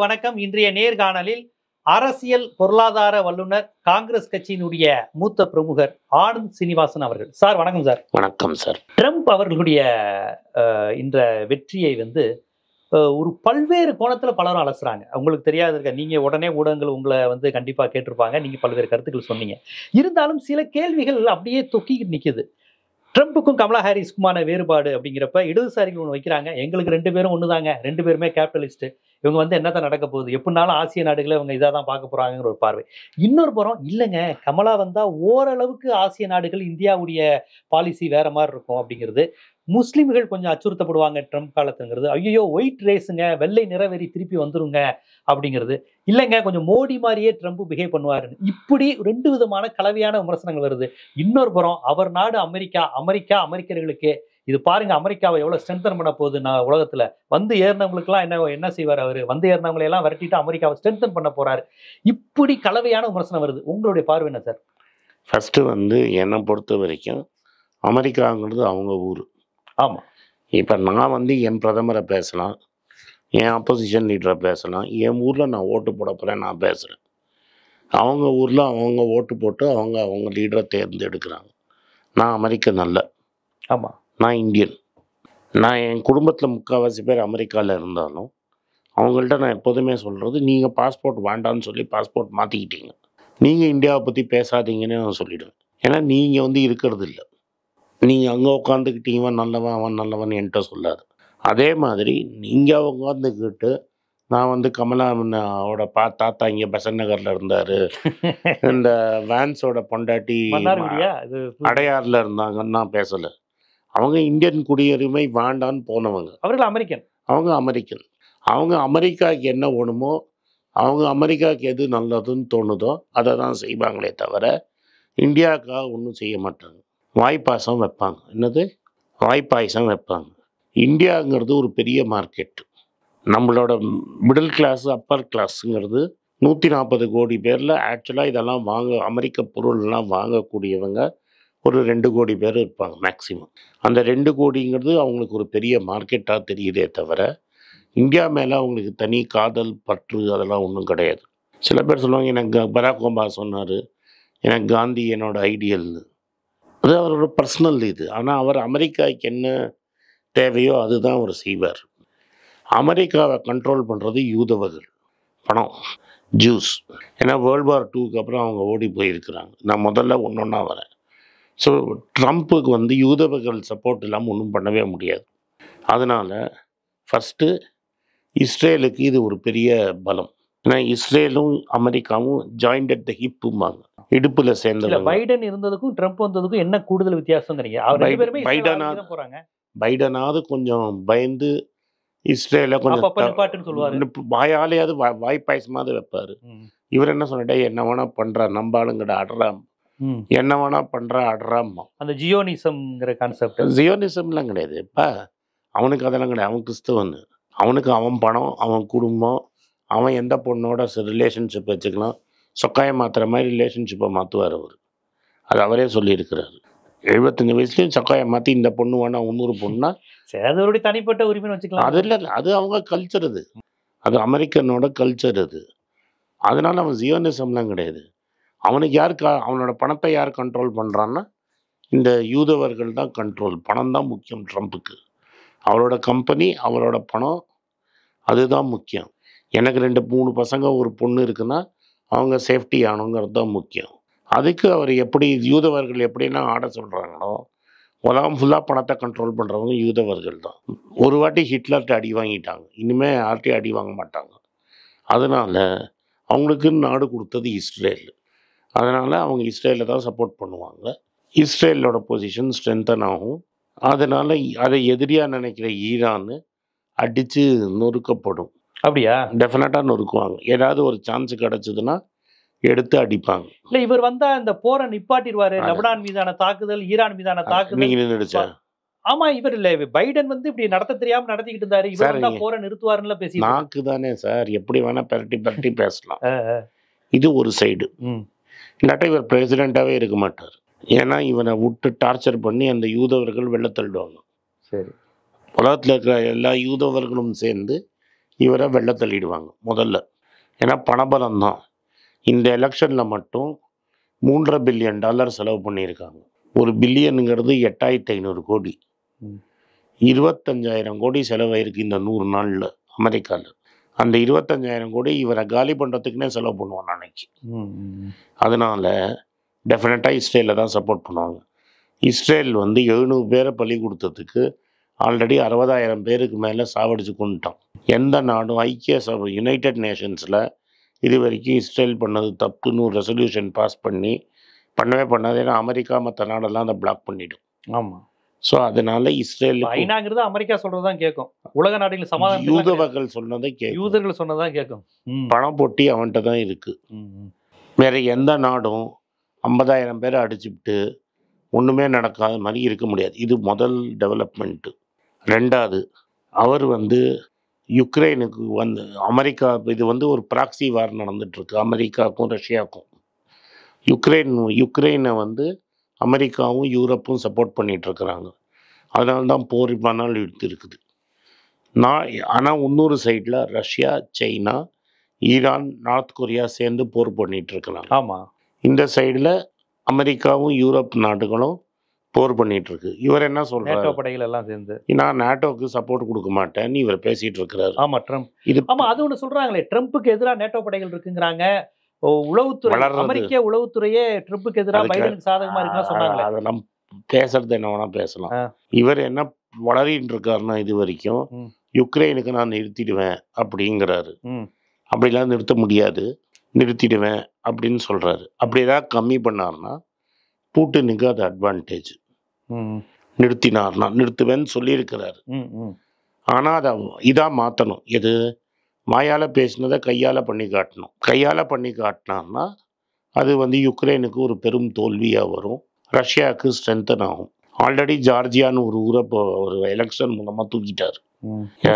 வணக்கம். இன்றைய நேர்காணலில் அரசியல் பொருளாதார வல்லுநர், காங்கிரஸ் கட்சியினுடைய மூத்த பிரமுகர் ஆனந்த் சீனிவாசன் அவர்கள். சார் வணக்கம் சார். வணக்கம் சார். ட்ரம்ப் அவர்களுடைய இந்த வெற்றியை ஒரு பல்வேறு கோணத்துல பலரும் அலசுறாங்க. உங்களுக்கு தெரியாது இருக்க, நீங்க உடனே ஊடகங்கள் உங்களை கண்டிப்பா கேட்டிருப்பாங்க. நீங்க பல்வேறு கருத்துக்கள் சொன்னீங்க. இருந்தாலும் சில கேள்விகள் அப்படியே தொக்கிக்கிட்டு நிக்குது. ட்ரம்ப்புக்கும் கமலா ஹாரிஸ்க்குமான வேறுபாடு அப்படிங்கிறப்ப இடதுசாரிகள் ஒன்று வைக்கிறாங்க. எங்களுக்கு 2 பேரும் ஒண்ணுதாங்க, 2 பேருமே கேபிட்டலிஸ்ட். இவங்க என்னதான் நடக்க போகுது, எப்படினாலும் ஆசிய நாடுகளை இவங்க இதாக தான் பார்க்க போறாங்கிற ஒரு பார்வை. இன்னொரு புறம் இல்லைங்க, கமலா வந்தா ஓரளவுக்கு ஆசிய நாடுகள் இந்தியாவுடைய பாலிசி வேற மாதிரி இருக்கும் அப்படிங்கிறது. முஸ்லிம்கள் கொஞ்சம் அச்சுறுத்தப்படுவாங்க ட்ரம்ப் காலத்துங்கிறது. ஐயோ ஒயிட் ரேஸுங்க, வெள்ளை நிறவெறி திருப்பி வந்துருங்க அப்படிங்கிறது. இல்லைங்க, கொஞ்சம் மோடி மாதிரியே ட்ரம்ப் பிஹேவ் பண்ணுவாருன்னு. இப்படி 2 விதமான கலவையான விமர்சனங்கள் வருது. இன்னொரு புறம் அவர் நாடு அமெரிக்கா, அமெரிக்கர்களுக்கு இது பாருங்க, அமெரிக்காவை எவ்வளவு ஸ்ட்ரென்தன் பண்ண போகுது உலகத்துல. ஏறினவங்களுக்கு எல்லாம் என்ன செய்வார் அவரு, ஏறினவங்களை எல்லாம் விரட்டிட்டு அமெரிக்காவை ஸ்ட்ரென்தன் பண்ண போறாரு. இப்படி கலவையான விமர்சனம் வருது. உங்களுடைய பார்வை என்ன சார்? ஃபர்ஸ்ட் என்னை பொறுத்த வரைக்கும் அமெரிக்காங்கிறது அவங்க ஊர். ஆமா. இப்போ நான் என் பிரதமரை பேசலாம், என் ஆப்போசிஷன் லீடரை பேசலாம், என் ஊரில் நான் ஓட்டு போட போகிறேன், நான் பேசுகிறேன். அவங்க ஊரில் அவங்க ஓட்டு போட்டு அவங்க லீடரை தேர்ந்தெடுக்கிறாங்க. நான் அமெரிக்கன் அல்ல. ஆமாம், நான் இந்தியன். நான் என் குடும்பத்தில் முக்கால்வாசி பேர் அமெரிக்காவில் இருந்தாலும் அவங்கள்ட்ட நான் எப்போதுமே சொல்கிறது, நீங்கள் பாஸ்போர்ட் வேண்டான்னு சொல்லி பாஸ்போர்ட் மாற்றிக்கிட்டீங்க, நீங்கள் இந்தியாவை பற்றி பேசாதீங்கன்னு நான் சொல்லிவிடுவேன். ஏன்னா நீங்கள் இருக்கிறது இல்லை. நீங்கள் அங்கே உட்காந்துக்கிட்டு இவன் நல்லவன் அவன் நல்லவன் என்கிட்ட சொல்லாது. அதே மாதிரி நீங்கள் உட்காந்துக்கிட்டு நான் கமலாவோட தாத்தா இங்கே பெசன் நகரில் இருந்தார், இந்த வேன்ஸோட பொண்டாட்டி அடையாறில் இருந்தாங்கன்னு நான் பேசலை. அவங்க இந்தியன் குடியுரிமை வேண்டான்னு போனவங்க. அவர்கள் அமெரிக்கன். அவங்க அமெரிக்கன். அவங்க அமெரிக்காவுக்கு என்ன வேணுமோ, அவங்க அமெரிக்காவுக்கு எது நல்லதுன்னு தோணுதோ அதை தான் செய்வாங்களே தவிர இந்தியாவுக்காக ஒன்றும் செய்ய மாட்டாங்க. வாய்ப்பாசம் வைப்பாங்க. என்னது வாய்ப்பாயசம் வைப்பாங்க. இந்தியாங்கிறது ஒரு பெரிய மார்க்கெட். நம்மளோட மிடில் கிளாஸு அப்பர் கிளாஸுங்கிறது 140 கோடி பேரில் ஆக்சுவலாக இதெல்லாம் அமெரிக்க பொருள்லாம் வாங்கக்கூடியவங்க ஒரு 2 கோடி பேர் இருப்பாங்க மேக்சிமம். அந்த 2 கோடிங்கிறது அவங்களுக்கு ஒரு பெரிய மார்க்கெட்டாக தெரியுதே தவிர இந்தியா மேலே அவங்களுக்கு தனி காதல் பற்று அதெல்லாம் ஒன்றும் கிடையாது. சில பேர் சொல்லுவாங்க, எனக்கு பராக் ஒபாமா சொன்னார், எனக்கு காந்தி என்னோட ஐடியல்னு. அது அவரோட பர்சனல் இது. ஆனால் அவர் அமெரிக்காவுக்கு என்ன தேவையோ அதுதான் அவர் செய்வார். அமெரிக்காவை கண்ட்ரோல் பண்ணுறது யூதவர்கள், பணம், ஜூஸ். ஏன்னா வேர்ல்டு வார் 2க்கு அப்புறம் அவங்க ஓடி போயிருக்கிறாங்க. நான் முதல்ல ஒன்றா வரேன். ஸோ ட்ரம்ப்புக்கு யூதவர்கள் சப்போர்ட் இல்லாமல் ஒன்றும் பண்ணவே முடியாது. அதனால் ஃபஸ்ட்டு இஸ்ரேலுக்கு இது ஒரு பெரிய பலம். ஏன்னா இஸ்ரேலும் அமெரிக்காவும் ஜாயிண்ட் அட் த ஹிப்பும்பாங்க, இடுப்புல சேர்ந்த. பைடன் இருந்ததுக்கும் ட்ரம்ப் வந்ததுக்கும் என்ன கூடுதல் வித்தியாசம்? பைடனாவது கொஞ்சம் பயந்து இஸ்ரேல கொஞ்சம் சொல்லுவாரு, வாயாலேயாவது வாய்ப்பாயசமாவது வைப்பாரு. இவர் என்ன சொன்னிட்டே, என்ன வேணா பண்ற நம்பாளுங்கட அடராம், என்ன வேணா பண்ற அடராம்மா. அந்த ஜியோனிசம்ங்கிற கான்செப்ட். ஜியோனிசம்லாம் கிடையாது. இப்போ அவனுக்கு அதெல்லாம் கிடையாது. அவன் கிறிஸ்தவன். அவனுக்கு அவன் பணம், அவன் குடும்பம், அவன் எந்த பொண்ணோட ரிலேஷன்ஷிப் வச்சுக்கலாம், சொக்காயம் மாற்றுற மாதிரி ரிலேஷன்ஷிப்பை மாற்றுவார் அவர். அது அவரே சொல்லியிருக்கிறாரு. 75 வயசுலையும் சொக்காயம் மாற்றி இந்த பொண்ணு வேணா 300 பொண்ணுனா அதோடைய தனிப்பட்ட உரிமை வச்சுக்கலாம். அது இல்லை, அது அவங்க கல்ச்சர். அது அமெரிக்கனோட கல்ச்சர் அது. அதனால அவன் ஜியோனிசம்லாம் கிடையாது. அவனுக்கு அவனோட பணத்தை யார் கண்ட்ரோல் பண்ணுறான்னா இந்த யூதவர்கள் தான் கண்ட்ரோல். பணம் தான் முக்கியம் ட்ரம்ப்புக்கு. அவரோட கம்பெனி, அவரோட பணம், அதுதான் முக்கியம். எனக்கு 2-3 பசங்க ஒரு பொண்ணு இருக்குன்னா அவங்க சேஃப்டி ஆகணுங்கிறது தான் முக்கியம். அதுக்கு அவர் எப்படி யூதவர்கள் எப்படின்னா ஆட சொல்கிறாங்களோ, உலகம் ஃபுல்லாக பணத்தை கண்ட்ரோல் பண்ணுறவங்க யூதவர்கள் தான். ஒரு வாட்டி ஹிட்லர்கிட்ட அடி வாங்கிட்டாங்க, இனிமேல் யார்கிட்டையும் அடி வாங்க மாட்டாங்க. அதனால் அவங்களுக்கு நாடு கொடுத்தது இஸ்ரேல். அதனால் அவங்க இஸ்ரேலை தான் சப்போர்ட் பண்ணுவாங்க. இஸ்ரேலோட பொசிஷன் ஸ்ட்ரென்தன் ஆகும். அதனால் அதை எதிரியாக நினைக்கிற ஈரான் அடித்து நொறுக்கப்படும். அப்படியா? டெஃபினட்டாக நொறுக்குவாங்க. ஏதாவது ஒரு சான்ஸ் கிடச்சிதுன்னா எடுத்து அடிப்பாங்க. இல்லை, இவர் வந்தா இந்த போரை நிப்பாட்டிடுவாரு. லெபனான் மீதான தாக்குதல், ஈரான் மீதான தாக்குதல். நீங்க நின்றுச்சா? ஆமா, இவர் இல்லை, பைடன் இப்படி நடத்த தெரியாம நடத்திக்கிட்டு இருந்தாரு. இவர் போரை நிறுத்துவாருன்னு பேசி நாக்கு தானே சார், எப்படி வேணா பரட்டி பேசலாம். இது ஒரு சைடு. இல்லாட்டா இவர் பிரசிடென்ட்டாவே இருக்க மாட்டார். ஏன்னா இவனை விட்டு டார்ச்சர் பண்ணி அந்த யூதவர்கள் வெளில தள்ளிடுவாங்க. சரி, உலகத்தில் இருக்கிற எல்லா யூதவர்களும் சேர்ந்து இவரை வெள்ள தள்ளிடுவாங்க முதல்ல. ஏன்னா பணபலம் தான். இந்த எலெக்ஷனில் மட்டும் $3.5 பில்லியன் செலவு பண்ணியிருக்காங்க. ஒரு பில்லியனுங்கிறது 8500 கோடி. 25,000 கோடி செலவாயிருக்கு இந்த 100 நாளில் அமெரிக்காவில். அந்த 25,000 கோடி இவரை காலி பண்ணுறதுக்குன்னே செலவு பண்ணுவான் அன்னைக்கு. அதனால டெஃபினட்டாக இஸ்ரேலில் தான் சப்போர்ட் பண்ணுவாங்க. இஸ்ரேல் 700 பேரை பலி கொடுத்ததுக்கு ஆல்ரெடி 60,000 பேருக்கு மேலே சாவடிச்சு கொண்டுட்டான். எந்த நாடும் ஐக்கிய சபை யுனைடெட் நேஷன்ஸில் இது வரைக்கும் இஸ்ரேல் பண்ணது தப்புன்னு ஒரு ரெசல்யூஷன் பாஸ் பண்ணவே பண்ணாது. ஏன்னா அமெரிக்கா மற்ற நாடெல்லாம் அதை பிளாக் பண்ணிடும். ஆமாம். ஸோ அதனால இஸ்ரேல் ஐநாங்கிறது அமெரிக்கா சொல்றதான் கேட்கும். உலக நாடுகள் சமாதானம் யூதர்கள் சொன்னதை கேட்கும். யூதர்கள் சொன்னதான் கேட்கும். பணம் பொட்டி அவன்கிட்ட தான் இருக்கு. வேற எந்த நாடும் 50,000 பேரை அடிச்சுட்டு ஒன்றுமே நடக்காத மாதிரி இருக்க முடியாது. இது முதல் டெவலப்மெண்ட்டு. ரெண்டாவது, அவர் யுக்ரைனுக்கு அமெரிக்கா இது ஒரு ப்ராக்சி வார் நடந்துட்டுருக்கு அமெரிக்காவுக்கும் ரஷ்யாவுக்கும். யுக்ரைனை அமெரிக்காவும் யூரோப்பும் சப்போர்ட் பண்ணிகிட்ருக்குறாங்க. அதனால தான் போர் இவ்வளோ இழுத்து இருக்குது. ஆனால் இன்னொரு சைடில் Russia, China, Iran, north Korea சேர்ந்து போர் பண்ணிகிட்ருக்குறாங்க. ஆமாம். இந்த சைடில் அமெரிக்காவும் யூரோப் நாடுகளும் போர் பண்ணிகிட்ருக்கு. இவர் என்ன சொல்கிறார்? படைகள் எல்லாம் சேர்ந்து நான் நேட்டோவுக்கு சப்போர்ட் கொடுக்க மாட்டேன்னு இவர் பேசிகிட்டு இருக்கிறாரு. ஆமாம், ட்ரம்ப். ஆமாம், அது ஒன்று சொல்கிறாங்களே, ட்ரம்ப்புக்கு எதிராக நேட்டோ படைகள் இருக்குங்கிறாங்க. உளவுத்துறை, அமெரிக்க உளவுத்துறையே ட்ரம்ப்புக்கு எதிராக பைடனுக்கு சாதகமா இருக்குன்னு சொன்னாங்க. அதெல்லாம் பேசுறது என்ன வேணா பேசலாம். இவர் என்ன வளரிட்டு இருக்காருன்னா, இது வரைக்கும் யுக்ரைனுக்கு நான் நிறுத்திடுவேன் அப்படிங்கிறாரு. அப்படிலாம் நிறுத்த முடியாது, நிறுத்திடுவேன் அப்படின்னு சொல்றாரு. அப்படி ஏதாவது கம்மி பண்ணார்னா பூட்டினுக்கு அது அட்வான்டேஜ். நிறுத்தினார்னா நிறுத்துவேன்னு சொல்லியிருக்கிறாரு. ஆனால் அதை இதாக மாற்றணும். எது வாயால் பேசினதை கையால் பண்ணி காட்டணும். கையால் பண்ணி காட்டினார்னா அது யுக்ரைனுக்கு ஒரு பெரும் தோல்வியாக வரும், ரஷ்யாவுக்கு ஸ்ட்ரென்தன் ஆகும். ஆல்ரெடி ஜார்ஜியான்னு ஒரு ஊரை இப்போ ஒரு எலெக்ஷன் மூலமாக தூக்கிட்டார்.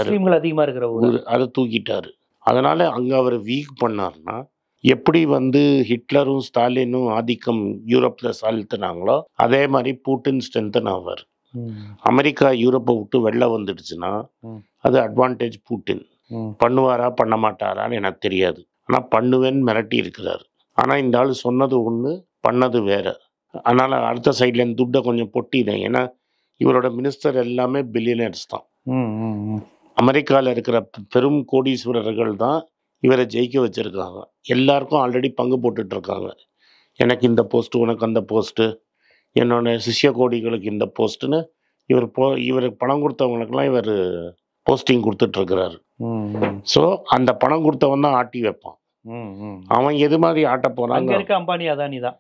அதிகமாக இருக்கிற ஊர் அதை தூக்கிட்டாரு. அதனால் அங்கே அவர் வீக் பண்ணார்னா எப்படி ஹிட்லரும் ஸ்டாலினும் ஆதிக்கம் யூரோப்பில் செலுத்தினாங்களோ அதே மாதிரி பூட்டின் ஸ்ட்ரென்தன் ஆவார். அமெரிக்கா யூரோப்பை விட்டு வெளில வந்துடுச்சுன்னா அது அட்வான்டேஜ் பூட்டின். பண்ணுவாரா பண்ண மாட்டாரான்னு எனக்கு தெரியாது. ஆனால் பண்ணுவேன்னு மிரட்டி இருக்கிறார். ஆனால் இந்த ஆள் சொன்னது ஒன்று, பண்ணது வேற. அதனால் அடுத்த சைட்லேருந்து துட்டை கொஞ்சம் பொட்டினேன். ஏன்னா இவரோட மினிஸ்டர் எல்லாமே பில்லியனர்ஸ் தான். அமெரிக்காவில் இருக்கிற பெரும் கோடீஸ்வரர்கள் தான் இவரை ஜெயிக்க வச்சுருக்காங்க. எல்லாருக்கும் ஆல்ரெடி பங்கு போட்டுட்ருக்காங்க. எனக்கு இந்த போஸ்ட்டு, உனக்கு அந்த போஸ்ட்டு, என்னோட சிஷ்ய கோடிகளுக்கு இந்த போஸ்ட்டுன்னு இவருக்கு பணம் கொடுத்தவங்களுக்கெல்லாம் இவர் போஸ்டிங் கொடுத்துட்ருக்கிறாரு. ஸோ அந்த பணம் கொடுத்தவன் தான் ஆட்டி வைப்பான். அவன் எது மாதிரி ஆட்ட போகிறாங்க? அங்கே இருக்க அம்பானி அதானி தான்.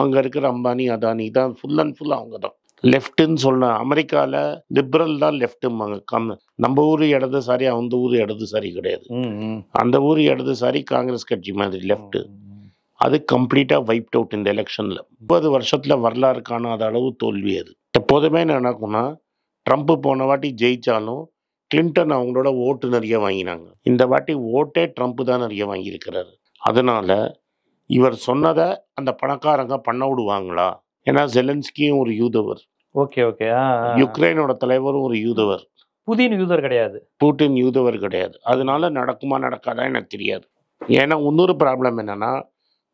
அங்கே இருக்கிற அம்பானி அதானி தான் ஃபுல் அண்ட் ஃபுல் அவங்க தான். லெஃப்ட்டுன்னு சொல்ல அமெரிக்காவில் லிபரல் தான் லெஃப்ட்டும்பாங்க. நம்ம ஊர் இடதுசாரி, அந்த ஊர் இடதுசாரி கிடையாது. அந்த ஊர் இடதுசாரி காங்கிரஸ் கட்சி மாதிரி லெஃப்ட்டு. அது கம்ப்ளீட்டாக வைப்ட் அவுட் இந்த எலெக்ஷனில். 30 வருஷத்தில் வரலாறு காணாத அளவு தோல்வி. அது எப்போதுமே நடக்கும்னா, ட்ரம்ப் போன வாட்டி ஜெயித்தாலும் கிளின்டன் அவங்களோட ஓட்டு நிறைய வாங்கினாங்க. இந்த வாட்டி ஓட்டே ட்ரம்ப் தான் நிறைய வாங்கியிருக்கிறாரு. அதனால இவர் சொன்னதை அந்த பணக்காரங்க பண்ண விடுவாங்களா? ஏன்னா ஜெலன்ஸ்கியும் ஒரு யூதவர். Okay okay. யுக்ரைனோட தலைவரும் ஒரு யூதவர். புதின் யூதர் கிடையாது, பூட்டின் யூதவர் கிடையாது. அதனால நடக்குமா நடக்காதா எனக்கு தெரியாது. ஏன்னா இன்னொரு ப்ராப்ளம் என்னன்னா,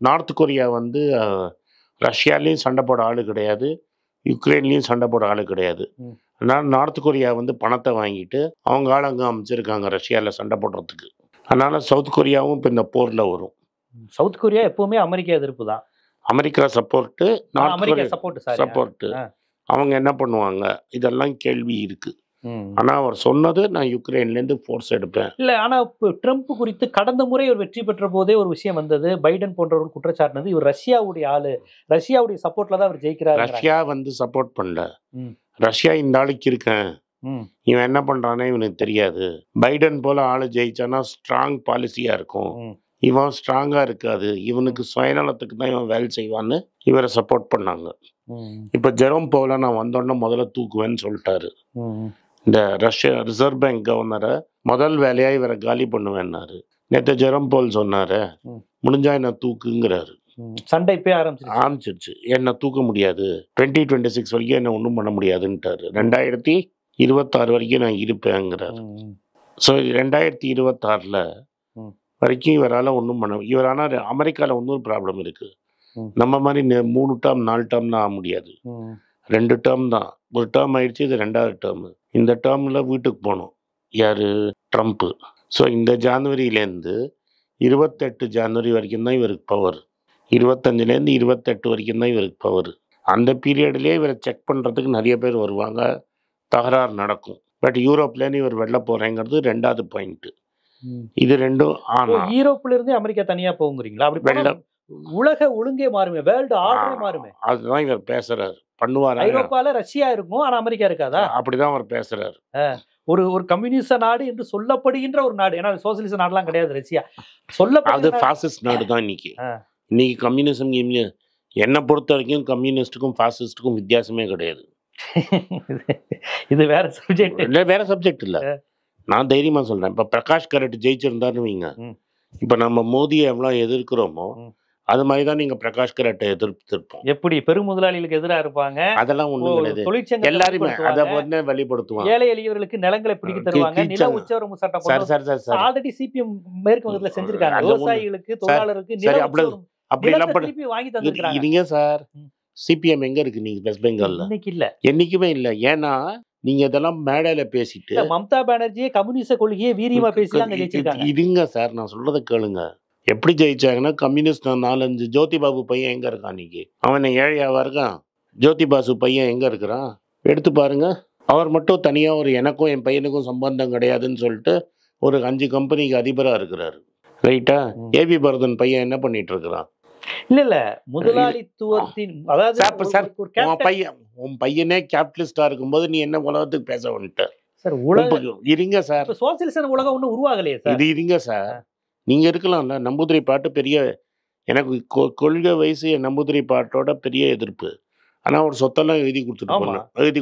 நார்த் கொரியா ரஷ்யாலேயும் சண்டை போட ஆள் கிடையாது, யுக்ரைன்லேயும் சண்டை போட ஆள் கிடையாது. அதனால் நார்த் கொரியா பணத்தை வாங்கிட்டு அவங்க ஆள் அங்கே அமைச்சிருக்காங்க ரஷ்யாவில் சண்டை போடுறதுக்கு. அதனால் சவுத் கொரியாவும் இப்போ இந்த போரில் வரும். சவுத் கொரியா எப்பவுமே அமெரிக்கா எதிர்ப்பு தான். America support, north Korea support. அவங்க என்ன பண்ணுவாங்க, இதெல்லாம் கேள்வி இருக்கு. ஆனால் அவர் சொன்னது, நான் யுக்ரைன்லேருந்து ஃபோர்ஸ் எடுப்பேன். இல்லை, ஆனால் இப்போ ட்ரம்ப் குறித்து கடந்த முறை ஒரு வெற்றி பெற்ற போதே ஒரு விஷயம் வந்தது. பைடன் போன்றவர்கள் குற்றச்சாட்டுனது, இவர் ரஷ்யாவுடைய ஆளு, ரஷ்யாவுடைய சப்போர்ட்ல தான் அவர் ஜெயிக்கிறார். ரஷ்யா சப்போர்ட் பண்ணல. ரஷ்யா இந்த ஆளுக்கு இருக்கேன், இவன் என்ன பண்றானே இவனுக்கு தெரியாது. பைடன் போல ஆளு ஜெயிச்சானா ஸ்ட்ராங் பாலிசியா இருக்கும், இவன் ஸ்ட்ராங்கா இருக்காது, இவனுக்கு சுயநலத்துக்கு தான் இவன் வேலை செய்வான்னு இவரை சப்போர்ட் பண்ணாங்க. இப்ப ஜெரோம் பவுல நான் வந்தோடனே முதல்ல தூக்குவேன்னு சொல்லிட்டாரு. இந்த ரஷ்யா ரிசர்வ் பேங்க் கவர்னரை முதல் வேலையா இவரை காலி பண்ணுவேன்னாரு. நேற்று ஜெரோம் பவுல் சொன்னாரு, முடிஞ்சா என்ன தூக்குங்கிறாரு. சண்டை இப்பயே ஆரம்பிச்சிருச்சு. என்ன தூக்க முடியாது, 2026 வரைக்கும் என்ன ஒன்றும் பண்ண முடியாதுன்ட்டாரு. 2026 வரைக்கும் நான் இருப்பேங்கிறாரு. ஸோ 2026 ம். வரைக்கும் இவரால் ஒன்றும் பண்ண இவர் ஆனால் அமெரிக்காவில் இன்னொரு ப்ராப்ளம் இருக்குது. ம். நம்ம மாதிரி 3 டேர்ம் 4 டேர்ம்லாம் ஆக முடியாது. 2 டேர்ம் தான். ஒரு டேர்ம் ஆயிடுச்சு, இது 2வது டேர்மு. இந்த டேர்மில் வீட்டுக்கு போகணும். யார்? ட்ரம்ப்பு. ஸோ இந்த ஜான்வரியிலேருந்து 28 ஜான்வரி வரைக்கும் தான் இவருக்கு பவர். 25லேருந்து 28 வரைக்கும் தான் இவருக்கு பவர். அந்த பீரியட்லேயே இவரை செக் பண்ணுறதுக்கு நிறைய பேர் வருவாங்க, தகராறு நடக்கும். பட் யூரோப்லேருந்து இவர் வெளில போகிறேங்கிறது 2வது பாயிண்ட்டு. இது ரெண்டும் ஆனால் யூரோப்ல இருந்து அமெரிக்கா தனியா போகுங்கிறீங்களா? அப்படி வெளில உலக ஒழுங்கே மாறுமே, வேர்ல்டு ஆர்டரே மாறுமே. அதுதான் இவர் பேசுறாரு. பண்ணுவாரா? ஐரோப்பால ரஷ்யா இருக்கும், ஆனா அமெரிக்கா இருக்காதா? அப்படிதான் அவர் பேசுறாரு. ஒரு ஒரு கம்யூனிஸ்ட நாடு என்று சொல்லப்படுகின்ற ஒரு நாடு, ஏன்னா சோசியலிச நாடுலாம் கிடையாது ரஷ்யா, அது சொல்லப்படுகிற ஃபாசிஸ்ட் நாடு தான் இன்னைக்கு. இன்னைக்கு கம்யூனிசம் என்னை பொறுத்த வரைக்கும் கம்யூனிஸ்டுக்கும் ஃபாசிஸ்டுக்கும் வித்தியாசமே கிடையாது. இது வேற சப்ஜெக்ட் இல்லை, வேற சப்ஜெக்ட் இல்லை. நான் தைரியமா சொல்றேன். இப்போ பிரகாஷ் கரட் ஜெயிச்சிருந்தாருன்னு வைங்க, இப்போ நம்ம மோதியை எவ்வளோ எதிர்க்கிறோமோ அது மாதிரி தான் நீங்க பிரகாஷ் கரட்டை எதிர்த்திருப்போம். எப்படி பெருமுதலாளிகளுக்கு எதிராக இருப்பாங்க, அதெல்லாம் ஒண்ணும் கிடையாது. தொழிற்சங்க எல்லாருமே அதை வந்து வெளிப்படுத்துவாங்க. ஏழை எளியவர்களுக்கு நிலங்களை பிடிக்க தருவாங்க, நில உச்சவரம்பு சட்டம் ஆல்ரெடி சிபிஎம் மேற்கு வங்கத்துல செஞ்சிருக்காங்க. விவசாயிகளுக்கு, தொழிலாளருக்கு நில அப்படி எல்லாம் திருப்பி வாங்கி தந்திருக்காங்க. இருங்க சார், சிபிஎம் எங்க இருக்கு நீங்க வெஸ்ட் பெங்கால்ல? இன்னைக்கு இல்ல, என்னைக்குமே இல்ல. ஏன்னா நீங்க இதெல்லாம் மேடையில பேசிட்டு மம்தா பானர்ஜியே கம்யூனிஸ்ட கொள்கையே வீரியமா பேசி அங்க ஜெயிச்சிருக்காங்க. இருங்க சார், நான் சொல்றதை கேளுங்க. எப்படி ஜெயிச்சாங்கன்னா, கம்யூனிஸ்ட் 4-5 ஜோதி பாபு பையன் எங்க இருக்கான் இன்னைக்கு? அவன் ஏழையாவா இருக்கான்? ஜோதி பாசு பையன் எங்க இருக்கிறான்? எடுத்து பாருங்க. அவர் மட்டும் தனியா ஒரு எனக்கும் என் பையனுக்கும் சம்பந்தம் கிடையாதுன்னு சொல்லிட்டு ஒரு 5 கம்பெனிக்கு அதிபரா இருக்கிறாரு. ரைட்டா? ஏபி பரதன் பையன் என்ன பண்ணிட்டு இருக்கிறான்? இல்ல முதலாளித்துவத்தின், அதாவது உன் பையனே கேபிட்டலிஸ்டா இருக்கும்போது நீ என்ன உலகத்துக்கு பேச வந்துட்ட சார்? உலகம் இருங்க சார், சோசியலிச உலகம் ஒன்றும் உருவாகலையே சார். இது இருங்க சார், நீங்க இருக்கலாம்ல. நம்பூதிரி பாட்டு பெரிய, எனக்கு கொள்கை வயசு நம்பூதிரி பாட்டோட பெரிய எதிர்ப்பு. ஆனா அவர் சொத்தெல்லாம் எழுதி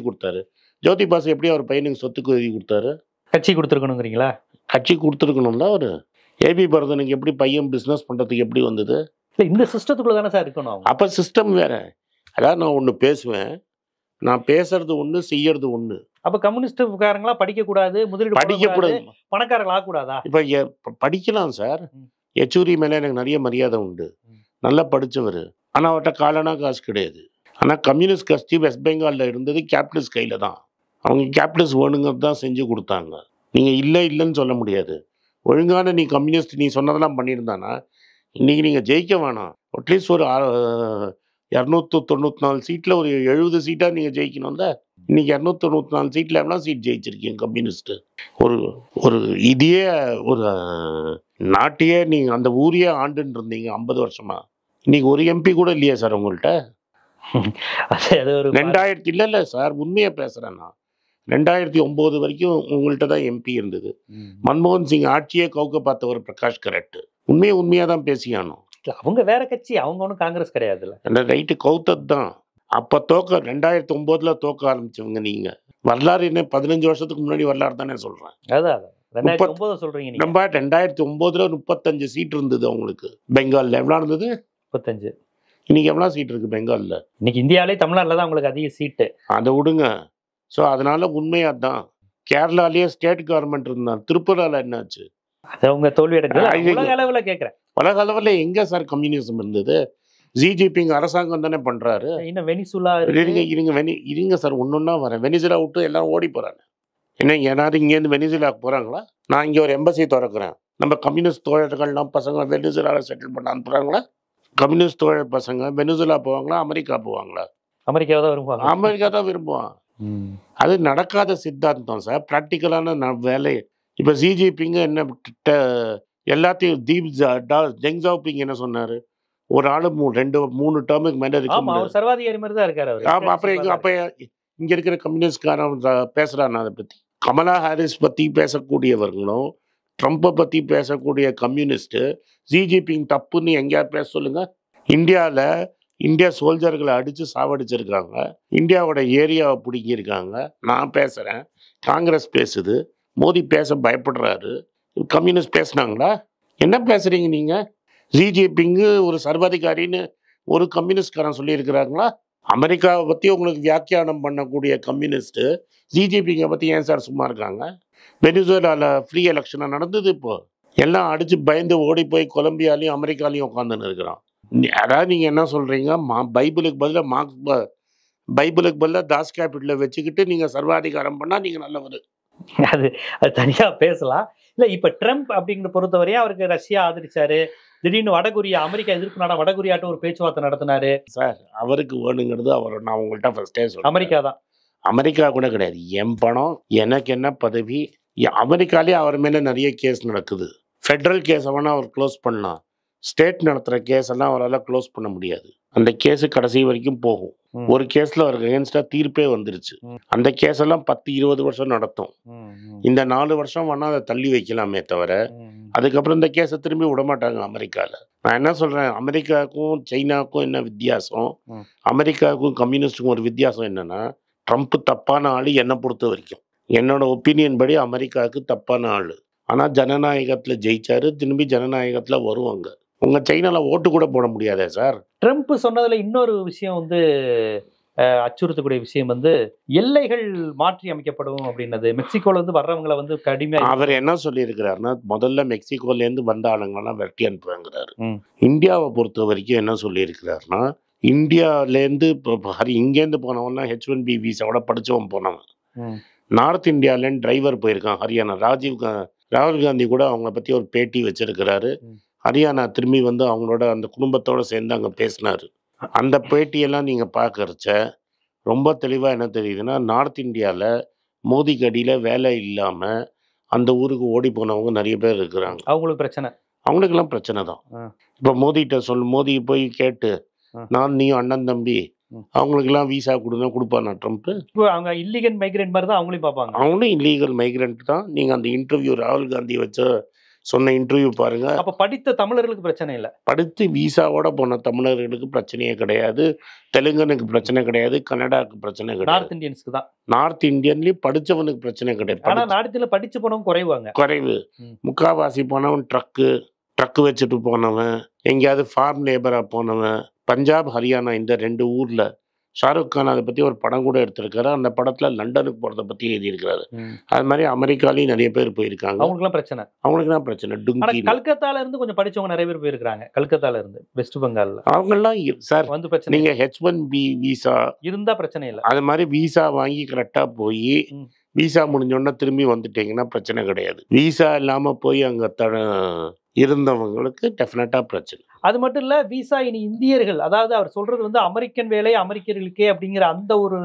கொடுத்தாரு. ஜோதி பாசு எப்படி அவர் பையனுக்கு சொத்துக்கு எழுதி கொடுத்தாரு? கட்சி கொடுத்துருக்கணுங்கிறீங்களா? கட்சி கொடுத்துருக்கணும்ல. அவரு ஏபி பரதனுக்கு எப்படி பையன் பிசினஸ் பண்றதுக்கு எப்படி வந்தது? இந்த சிஸ்டத்துக்குள்ள தானே சார் இருக்கணும். அப்ப சிஸ்டம் வேற. அதாவது நான் ஒண்ணு பேசுவேன், நான் பேசுறது ஒண்ணு, செய்யறது ஒண்ணு. அப்ப கம்யூனிஸ்டுக்காரங்களா படிக்க கூடாது, முதலீடு படிக்கக்கூடாது, பணக்காரங்களா ஆகக்கூடாதா? இப்ப படிக்கலாம் சார். யெச்சூரி மேல எனக்கு நிறைய மரியாதை உண்டு, நல்லா படிச்சவர். ஆனா அவர்கிட்ட காலனா காசு கிடையாது. ஆனா கம்யூனிஸ்ட் கட்சி வெஸ்ட் பெங்கால்ல இருந்தது கேபிட்டலிஸ்ட் கையில தான். அவங்க கேபிட்டலிஸ்ட் வேணுங்கிறது தான் செஞ்சு கொடுத்தாங்க. நீங்க இல்லைன்னு சொல்ல முடியாது. ஒழுங்கான நீ கம்யூனிஸ்ட் நீ சொன்னதெல்லாம் பண்ணியிருந்தானா இன்னைக்கு நீங்க ஜெயிக்க வேணாம். அட்லீஸ்ட் ஒரு 294 சீட்ல ஒரு 70 சீட்டா நீங்க ஜெயிக்கணும்ல. இன்னைக்கு 294 சீட்ல எவ்வளோ சீட் ஜெயிச்சிருக்கீங்க கம்யூனிஸ்ட்? ஒரு இதையே ஒரு நாட்டையே நீங்க அந்த ஊரையே ஆண்டுன்னு இருந்தீங்க 50 வருஷமா. இன்னைக்கு ஒரு எம்பி கூட இல்லையா சார் உங்கள்கிட்ட? 2000 இல்ல சார், உண்மையா பேசுறேன் நான். 2009 வரைக்கும் உங்கள்கிட்ட தான் எம்பி இருந்தது. மன்மோகன் சிங் ஆட்சியே கவுக்க பார்த்தவர் பிரகாஷ் கரட். உண்மையா தான் பேசியானோம். அவங்க வேற கட்சி, அவங்க ஒன்றும் காங்கிரஸ் கிடையாதுல்ல. ரைட்டு, கவுத்தது தான். அப்ப 2009 தோக்க ஆரம்பிச்சவங்க நீங்க. வரலாறு என்ன 15 வருஷத்துக்கு முன்னாடி வரலாறு தானே சொல்றேன். அதான் 2009 சொல்றீங்க. நம்ம 2009 35 சீட் இருந்தது அவங்களுக்கு. பெங்கால்ல எவ்வளவு இருந்தது? 35. இன்னைக்கு எவ்வளவு சீட் இருக்கு பெங்கால்ல? இன்னைக்கு இந்தியாவிலே தமிழ்நாட்டில் தான் உங்களுக்கு அதிக சீட்டு. அதை விடுங்க. ஸோ அதனால உண்மையா தான். கேரளாலேயே ஸ்டேட் கவர்மெண்ட் இருந்தாங்க. திரிபுரால என்னாச்சு? அது அவங்க தோல்வி அடைஞ்சது. உலக அளவுல கேட்கிறேன். உலக அளவுல எங்க சார் கம்யூனிசம் இருந்தது? ஜி ஜிபிங் அரசாங்கம் தானே பண்றாரு. இன்னும் வெனிசுலா இருங்க சார், ஒன்னொன்னா வரேன். வெனிசுலா விட்டு எல்லாரும் ஓடி போறாங்க. என்ன யாராவது இங்கேருந்து வெனிசுலாவுக்கு போறாங்களா? நான் இங்க ஒரு எம்பசி திறக்கிறேன். நம்ம கம்யூனிஸ்ட் தோழர்கள்லாம் பசங்க வெனிசுலால செட்டில் பண்ண அனுப்புறாங்களா? கம்யூனிஸ்ட் தோழர் பசங்க வெனிசுலா போவாங்களா, அமெரிக்கா போவாங்களா? அமெரிக்கா தான் விரும்புவாங்க. அமெரிக்கா தான் விரும்புவான். அது நடக்காத சித்தாந்தம் சார், பிராக்டிக்கலான வேலை. இப்ப ஜி ஜிபிங் என்ன எல்லாத்தையும் டெங் ஜாவோபிங் என்ன சொன்னாரு? ஒரு ஆளு 2-3 டேர்முக்கு மேல இருக்கு. சர்வாதிகாரி மாதிரி தான் இருக்காரு. அப்ப இங்க இருக்கிற கம்யூனிஸ்ட்காரன் பேசுறான் அதை பத்தி. கமலா ஹாரிஸ் பத்தி பேசக்கூடியவர்களும் ட்ரம்ப்பை பத்தி பேசக்கூடிய கம்யூனிஸ்ட் ஜி ஜிபிங் தப்புன்னு எங்கேயாவது பேச சொல்லுங்க. இந்தியா சோல்ஜர்களை அடிச்சு சாவடிச்சிருக்காங்க. இந்தியாவோட ஏரியாவை பிடிங்கிருக்காங்க. நான் பேசுறேன், காங்கிரஸ் பேசுது, மோடி பேச பயப்படுறாரு. கம்யூனிஸ்ட் பேசுனாங்களா? என்ன பேசுறீங்க நீங்க? ஜி ஜிபிங் ஒரு சர்வாதிகாரின்னு ஒரு கம்யூனிஸ்ட்காரன் சொல்லி இருக்கிறாங்களா? அமெரிக்காவை பற்றி உங்களுக்கு வியாக்கியானம் பண்ணக்கூடிய கம்யூனிஸ்ட்டு ஜிஜிபிங்க பற்றி ஏன் சார் சும்மா இருக்காங்க? வெனிசுவேலாவில் ஃப்ரீ எலெக்ஷனாக நடந்தது. இப்போ எல்லாம் அடித்து பயந்து ஓடி போய் கொலம்பியாலையும் அமெரிக்காலையும் உட்காந்துன்னு இருக்கிறான். அதாவது நீங்கள் என்ன சொல்கிறீங்க? பைபிளுக்கு பதிலாக பைபிளுக்கு பதிலாக தாஸ் கேபிட்டலை வச்சுக்கிட்டு நீங்கள் சர்வாதிகாரம் பண்ணால் நீங்கள் நல்லவர். அது அது தனியாக பேசலாம். இல்லை, இப்போ ட்ரம்ப் அப்படிங்கிற பொறுத்தவரையும் அவருக்கு ரஷ்யா ஆதரிச்சாரு. திடீர்னு வடகொரியா, அமெரிக்கா எதிர்ப்பு நாடா வடகொரியாட்ட ஒரு பேச்சுவார்த்தை நடத்தினாரு. சார் அவருக்கு வேணுங்கிறது நான் உங்கள்கிட்ட ஃபர்ஸ்டே சொல்றேன், அமெரிக்கா தான். அமெரிக்கா கூட கிடையாது. என் பணம், எனக்கு என்ன பதவி. அமெரிக்காலேயே அவர் மேலே நிறைய கேஸ் நடக்குது. ஃபெட்ரல் கேஸை வேணால் அவர் க்ளோஸ் பண்ணலாம். ஸ்டேட் நடத்துகிற கேஸ் எல்லாம் அவரால் க்ளோஸ் பண்ண முடியாது. அந்த கேஸு கடைசி வரைக்கும் போகும். ஒரு கேஸில் அவருக்கு அகேன்ஸ்டாக தீர்ப்பே வந்துருச்சு. அந்த கேஸ் எல்லாம் 10-20 வருஷம் நடத்தும். இந்த 4 வருஷம் வேணால் அதை தள்ளி வைக்கலாமே தவிர அதுக்கப்புறம் இந்த கேஸை திரும்பி விடமாட்டாங்க அமெரிக்காவில். நான் என்ன சொல்கிறேன், அமெரிக்காவுக்கும் சைனாவுக்கும் என்ன வித்தியாசம், அமெரிக்காவுக்கும் கம்யூனிஸ்டுக்கும் ஒரு வித்தியாசம் என்னென்னா, ட்ரம்ப் தப்பான ஆள் என்னை பொறுத்த வரைக்கும். என்னோட ஒப்பீனியன் படி அமெரிக்காவுக்கு தப்பான ஆள். ஆனால் ஜனநாயகத்தில் ஜெயிச்சாரு, திரும்பி ஜனநாயகத்தில் வருவாங்க. உங்கள் சைனாவில் ஓட்டு கூட போட முடியாதே சார். ட்ரம்ப் சொன்னதில் இன்னொரு விஷயம் வந்து அச்சுறுத்தக்கூடிய விஷயம் வந்து எல்லைகள் மாற்றி அமைக்கப்படும் அப்படின்னது. மெக்சிகோல வந்து வர்றவங்களை வந்து கடுமையாக அவர் என்ன சொல்லியிருக்கிறாருன்னா, முதல்ல மெக்சிகோலேருந்து வந்த ஆளுங்கெல்லாம் வெட்டி அனுப்புவாங்கிறாரு. இந்தியாவை பொறுத்த வரைக்கும் என்ன சொல்லியிருக்கிறாருன்னா, இந்தியாவிலேருந்து இப்போ இங்கேருந்து போனவன்னா H1B விசாவோட படித்தவன் போனவன். நார்த் இந்தியாவிலேருந்து டிரைவர் போயிருக்கான் ஹரியானா. ராகுல் காந்தி கூட அவங்கள பற்றி ஒரு பேட்டி வச்சிருக்கிறாரு. ஹரியானா திரும்பி வந்து அவங்களோட அந்த குடும்பத்தோடு சேர்ந்து அங்கே பேசினார். அந்த பேட்டியெல்லாம் நீங்கள் பார்க்கறச்ச ரொம்ப தெளிவாக என்ன தெரியுதுன்னா, நார்த் இந்தியாவில் மோதிக்கு அடியில் வேலை இல்லாமல் அந்த ஊருக்கு ஓடி போனவங்க நிறைய பேர் இருக்கிறாங்க. அவங்களுக்கு பிரச்சனை, அவங்களுக்கெல்லாம் பிரச்சனை தான். இப்போ மோதி போய் கேட்டு நான் நீயும் அண்ணன் தம்பி அவங்களுக்கெல்லாம் விசா கொடுங்க, கொடுப்பானா ட்ரம்ப்? அவங்க இல்லீகல் மைக்ரெண்ட் மாதிரி தான் அவங்களையும் பார்ப்பாங்க. அவங்களும் இல்லீகல் மைக்ரெண்ட் தான். நீங்கள் அந்த இன்டர்வியூ ராகுல் காந்தி வச்ச சொன்ன இன்டர்வியூ பாருங்க. அப்போ படித்த தமிழர்களுக்கு பிரச்சனை இல்லை, படித்து விசாவோட போன தமிழர்களுக்கு பிரச்சனையே கிடையாது. தெலுங்கனுக்கு பிரச்சனை கிடையாது, கன்னடாவுக்கு பிரச்சனை கிடையாது. நார்த் இந்தியன்ஸ்க்கு தான். நார்த் இந்தியன்லேயும் படித்தவனுக்கு பிரச்சனை கிடையாது. ஆனால் நார்த் இந்தியாவில் படித்து போனவங்க குறைவு. முக்கால்வாசி போனவன் ட்ரக்கு வச்சுட்டு போனவன், எங்கேயாவது ஃபார்ம் லேபராக போனவன். பஞ்சாப், ஹரியானா இந்த 2 ஊரில் ஷாருக் கான் அதை பற்றி ஒரு படம் கூட எடுத்திருக்காரு. அந்த படத்தில் லண்டனுக்கு போகிறத பற்றி எழுதியிருக்கிறாரு. அது மாதிரி அமெரிக்காலையும் நிறைய பேர் போயிருக்காங்க. அவங்களுக்குலாம் பிரச்சனை. டுங்கி கல்கத்தால இருந்து கொஞ்சம் படிச்சவங்க நிறைய பேர் போயிருக்காங்க. கல்கத்தால இருந்து வெஸ்ட் பெங்கால்ல அவங்கெல்லாம் சார் வந்து பிரச்சனை. நீங்கள் H1B விசா இருந்தால் பிரச்சனை இல்லை. அது மாதிரி விசா வாங்கி கரெக்டாக போய் விசா முடிஞ்சோடனே திரும்பி வந்துட்டீங்கன்னா பிரச்சனை கிடையாது. விசா இல்லாமல் போய் அங்கே இருந்தவங்களுக்கு டெஃபினட்டாக பிரச்சனை. அது மட்டும் இல்லை, விசா இனி இந்தியர்கள், அதாவது அவர் சொல்றது வந்து அமெரிக்கன் வேலை அமெரிக்கர்களுக்கே அப்படிங்கிற அந்த ஒரு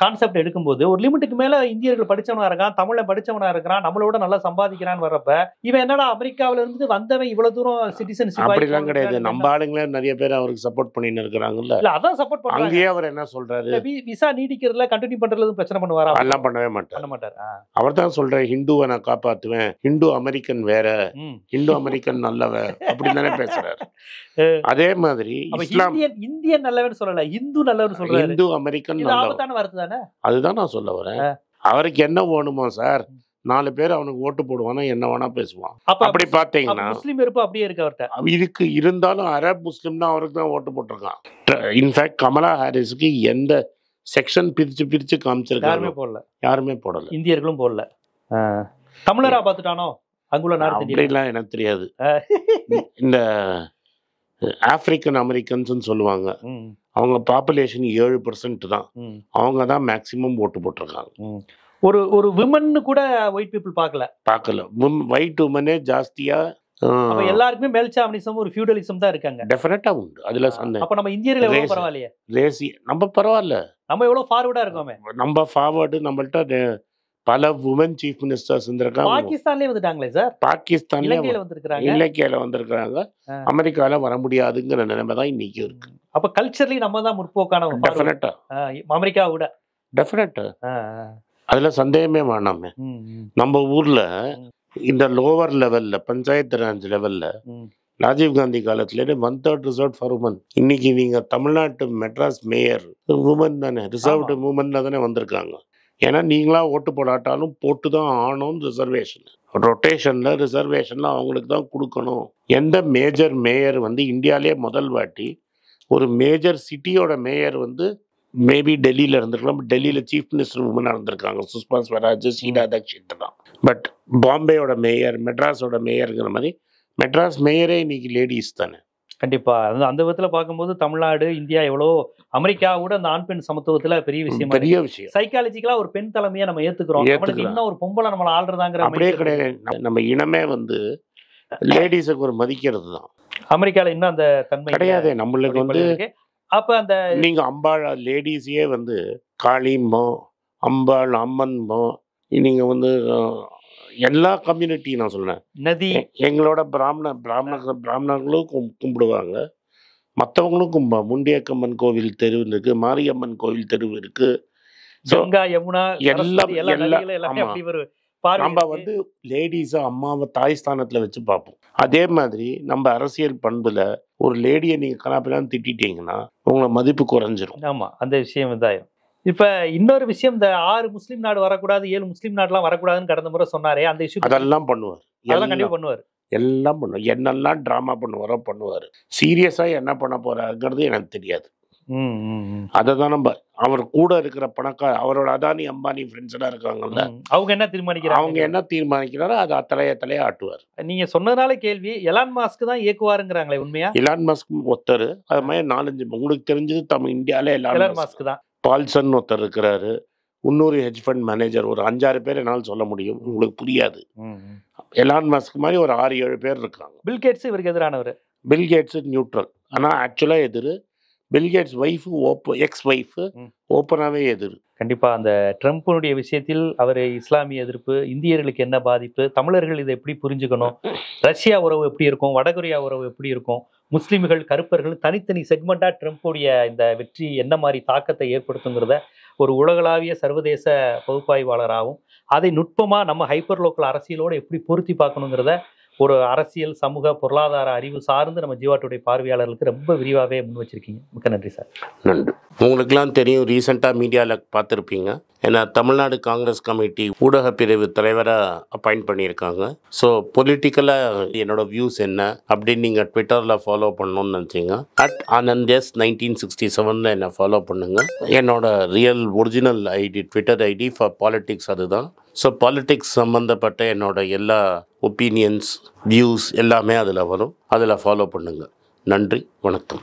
கான்செப்ட் எடுக்கும்போது ஒரு லிமிட்டுக்கு மேல இந்தியர்கள் படிச்சவனா இருக்கான், தமிழன் படிச்சவனா இருக்கிறான், நம்மளோட நல்லா சம்பாதிக்கிறான்னு வர்றப்ப இவன் என்னடா அமெரிக்காவில இருந்து வந்தவன் இவ்வளவு தூரம் சிட்டிசன்ஷிப் அப்படிலாம் கிடையாது. நம்ம ஆளுங்களே நிறைய பேர் அவருக்கு சப்போர்ட் பண்ணின்னு இருக்கிறாங்கல்ல. அதான் சப்போர்ட் பண்றாங்க. அங்கேயே அவர் என்ன சொல்றாரு, விசா நீடிக்கிறதுல கண்டினியூ பண்றதுல பிரச்சனை பண்ணுவாரா? அதெல்லாம் பண்ணவே மாட்டார். அவர் தான் சொல்றாரு, ஹிந்துவை நான் காப்பாத்துவேன், ஹிந்து அமெரிக்கன் வேற, ஹிந்து அமெரிக்கன் நல்லவன் அப்படின்னு தானே பேசுறாரு. அதே மாதிரி இந்தியன் நல்லவன் சொல்லல, இந்து நல்லவன் சொல்றாரு. இந்து அமெரிக்கன் நல்லவன். அதுதான் நான் சொல்ல வரேன். அவருக்கு என்ன வேணுமா சார், 4 பேர் அவனுக்கு ஓட்டு போடுவானா, என்ன வேணா பேசுவான். அப்படி பாத்தீங்கன்னா முஸ்லீம் இருப்பு அப்படியே இருக்கு அவர்கிட்ட. இதுக்கு இருந்தாலும் அரப் முஸ்லீம் தான் அவருக்கு தான் ஓட்டு போட்டிருக்கான். இன்ஃபேக்ட் கமலா ஹாரிஸுக்கு எந்த செக்ஷன் பிரிச்சு காமிச்சிருக்காங்க, யாருமே போடல. இந்தியர்களும் போடல. தமிழரா பாத்துட்டானோ அங்குள்ள நார்த் அப்படிலாம் எனக்கு தெரியாது. இந்த ஆப்பிரிக்கன் அமெரிக்கன்ஸ் சொல்லுவாங்க, அவங்க பாப்புலேஷன் 7% தான். அவங்க தான் மேக்சிமம் ஓட்டு போட்டிருக்காங்க. ஒரு விமன் கூட ஒயிட் பீப்புள் பார்க்கல. ஒயிட் உமனே ஜாஸ்தியா. எல்லாருக்குமே மேல்சாவனிசம் ஒரு ஃபியூடலிசம் தான் இருக்காங்க. டெஃபினட்டா உண்டு, அதுல சந்தேகம். அப்ப நம்ம இந்தியர்கள் எவ்வளவு பரவாயில்லையே, நம்ம பரவாயில்ல, நம்ம எவ்வளவு ஃபார்வர்டா இருக்கோமே. நம்ம ஃபார்வர்டு, நம்மள்ட்ட பல உமன் சீஃப் மினிஸ்டர்ஸ் இருந்திருக்காங்க. பாகிஸ்தான்லயே வந்துட்டாங்களே சார். பாகிஸ்தான்ல இலங்கையில வந்திருக்காங்க. அமெரிக்கால வர முடியாதுங்கிற நிலைமை தான் இன்னைக்கு இருக்கு. அப்ப கல்ச்சர்லி நம்ம தான் முற்போக்கான. டெஃபினட்டா அமெரிக்கா விட டெஃபினட்டா, அதுல சந்தேகமே வேணாமே. நம்ம ஊர்ல இந்த லோவர் லெவல்ல பஞ்சாயத்து ராஜ் லெவல்ல ராஜீவ்காந்தி காலத்துல 1/3 ரிசர்வ் ஃபார் உமன். இன்னைக்கு நீங்க தமிழ்நாட்டு மெட்ராஸ் மேயர் உமன் தானே, ரிசர்வ்டு உமன்ல தானே வந்திருக்காங்க. ஏன்னா நீங்களா ஓட்டு போடாட்டாலும் போட்டு தான் ஆகணும். ரிசர்வேஷன் ரொட்டேஷன்ல ரிசர்வேஷன்ல அவங்களுக்கு தான் கொடுக்கணும். எந்த மேஜர் மேயர் வந்து இந்தியாவிலே முதல் வாட்டி ஒரு மேஜர் சிட்டியோட மேயர் வந்து மேபி டெல்லியில் இருந்திருக்கலாம். டெல்லியில் சீஃப் மினிஸ்டர் உமனாக இருந்திருக்காங்க, சுஷ்மா ஸ்வராஜ், ஷீலா தீக்ஷித் தான். பட் பாம்பேயோட மேயர், மெட்ராஸோட மேயருங்கிற மாதிரி மெட்ராஸ் மேயரே இன்னைக்கு லேடிஸ் தானே. கண்டிப்பா அந்த விதத்துல பார்க்கும்போது தமிழ்நாடு, இந்தியா எவ்வளோ, அமெரிக்கா கூட அந்த ஆண் பெண் சமத்துவத்துல பெரிய விஷயம். பெரிய விஷயம். சைக்காலஜிக்கலா ஒரு பெண் தலைமையை நம்ம ஏத்துக்கிறோம். இன்னும் ஒரு பொம்பளை நம்மள ஆள்றதாங்கிற அப்படியே கிடையாது. நம்ம இனமே வந்து லேடிஸுக்கு ஒரு மதிக்கிறது தான். அமெரிக்கால இன்னும் அந்த தன்மை கிடையாது. நம்மளுக்கு வந்து அப்ப அந்த நீங்க அம்பாள் லேடிஸையே வந்து காளிம்போ, அம்பாள், அம்மன்போ, நீங்க வந்து எல்லா கம்யூனிட்டி நான் சொல்றேன். நதி எங்களோட பிராமணர்களும் கும்பிடுவாங்க, மற்றவங்களும் கும்பிடுவாங்க. முண்டியக்கம்மன் கோவில் தெரு இருக்கு, மாரியம்மன் கோவில் தெரு இருக்கு. கங்கா, யமுனா, நம்ம வந்து லேடிஸை அம்மாவை தாய் ஸ்தானத்துல வச்சு பார்ப்போம். அதே மாதிரி நம்ம அரசியல் பண்புல ஒரு லேடியை நீங்க கலாப்பிலான்னு திட்டிட்டீங்கன்னா உங்களை மதிப்பு குறைஞ்சிரும். ஆமா, அந்த விஷயம் இதாயிரும். இப்ப இன்னொரு விஷயம், இந்த 6 முஸ்லீம் நாடு வரக்கூடாது, 7 முஸ்லீம் நாடுலாம் வரக்கூடாதுன்னு கடந்த முறை சொன்னாரே, அந்த இஷ்யூ அதெல்லாம் பண்ணுவார். கண்டிப்பா பண்ணுவார். எல்லாம் பண்ணுவார். என்னெல்லாம் டிராமா பண்ணுவார். சீரியஸா என்ன பண்ண போறாருங்கிறது எனக்கு தெரியாது. அதை தான் நம்ம அவர் கூட இருக்கிற அவரோட அதானி அம்பானி ஃப்ரெண்ட்ஸ் எல்லாம் இருக்காங்கல்ல, அவங்க என்ன தீர்மானிக்கிறாரோ அதை தலையை ஆட்டுவார். நீங்க சொன்னதுனால கேள்வி, எலான் மாஸ்க் தான் இயக்குவாருங்கிறாங்களே, உண்மையா? எலான் மாஸ்க் ஒருத்தர், அது மாதிரி 4-5 உங்களுக்கு தெரிஞ்சது இந்தியாவில எலான் மாஸ்க் தான். பால்சன் ஒருத்தர் இருக்கிறாரு, இன்னொரு ஹெட்ஜ் ஃபண்ட் மேனேஜர், ஒரு 5-6 பேர் என்னால் சொல்ல முடியும், உங்களுக்கு புரியாது. எலான் மாஸ்க் மாதிரி ஒரு 6-7 பேர் இருக்காங்க. பில்கேட்ஸ் இவருக்கு எதிரானவர். பில்கேட்ஸ் நியூட்ரல், ஆனா ஆக்சுவலா எதிரு. பில்கேட்ஸ் எக்ஸ் ஒய்ஃப் ஓப்பனாவே எதிர். கண்டிப்பா அந்த ட்ரம்ப்புடைய விஷயத்தில் அவர் இஸ்லாமிய எதிர்ப்பு, இந்தியர்களுக்கு என்ன பாதிப்பு, தமிழர்கள் இதை எப்படி புரிஞ்சுக்கணும், ரஷ்யா உறவு எப்படி இருக்கும், வடகொரியா உறவு எப்படி இருக்கும், முஸ்லிம்கள், கருப்பர்கள், தனித்தனி செக்மெண்டா ட்ரம்ப்புடைய இந்த வெற்றி என்ன மாதிரி தாக்கத்தை ஏற்படுத்துங்கிறத ஒரு உலகளாவிய சர்வதேச பகுப்பாய்வாளராகவும் அதை நுட்பமா நம்ம ஹைப்பர் லோக்கல் அரசியலோடு எப்படி பொருத்தி பார்க்கணுங்கிறத ஒரு அரசியல், சமூக, பொருளாதார அறிவு சார்ந்து நம்ம ஜீவா டுடே பார்வையாளர்களுக்கு ரொம்ப விரிவாகவே முன் வச்சிருக்கீங்க. மிக்க நன்றி சார். நன்றி. உங்களுக்கெல்லாம் தெரியும், ரீசெண்டாக மீடியாவில் பார்த்துருப்பீங்க, ஏன்னா தமிழ்நாடு காங்கிரஸ் கமிட்டி ஊடக பிரிவு தலைவராக அப்பாயிண்ட் பண்ணியிருக்காங்க. ஸோ பொலிட்டிக்கலாக என்னோட வியூஸ் என்ன அப்படின்னு நீங்கள் ட்விட்டரில் ஃபாலோ பண்ணணும்னு நினச்சிங்க, @AnandS1967 என்னை ஃபாலோ பண்ணுங்கள். என்னோட real original ID, Twitter ID for politics அதுதான். ஸோ பாலிட்டிக்ஸ் சம்மந்தப்பட்ட என்னோட எல்லா ஒப்பீனியன்ஸ், வியூஸ் எல்லாமே அதில் வரும். அதில் ஃபாலோ பண்ணுங்கள். நன்றி, வணக்கம்.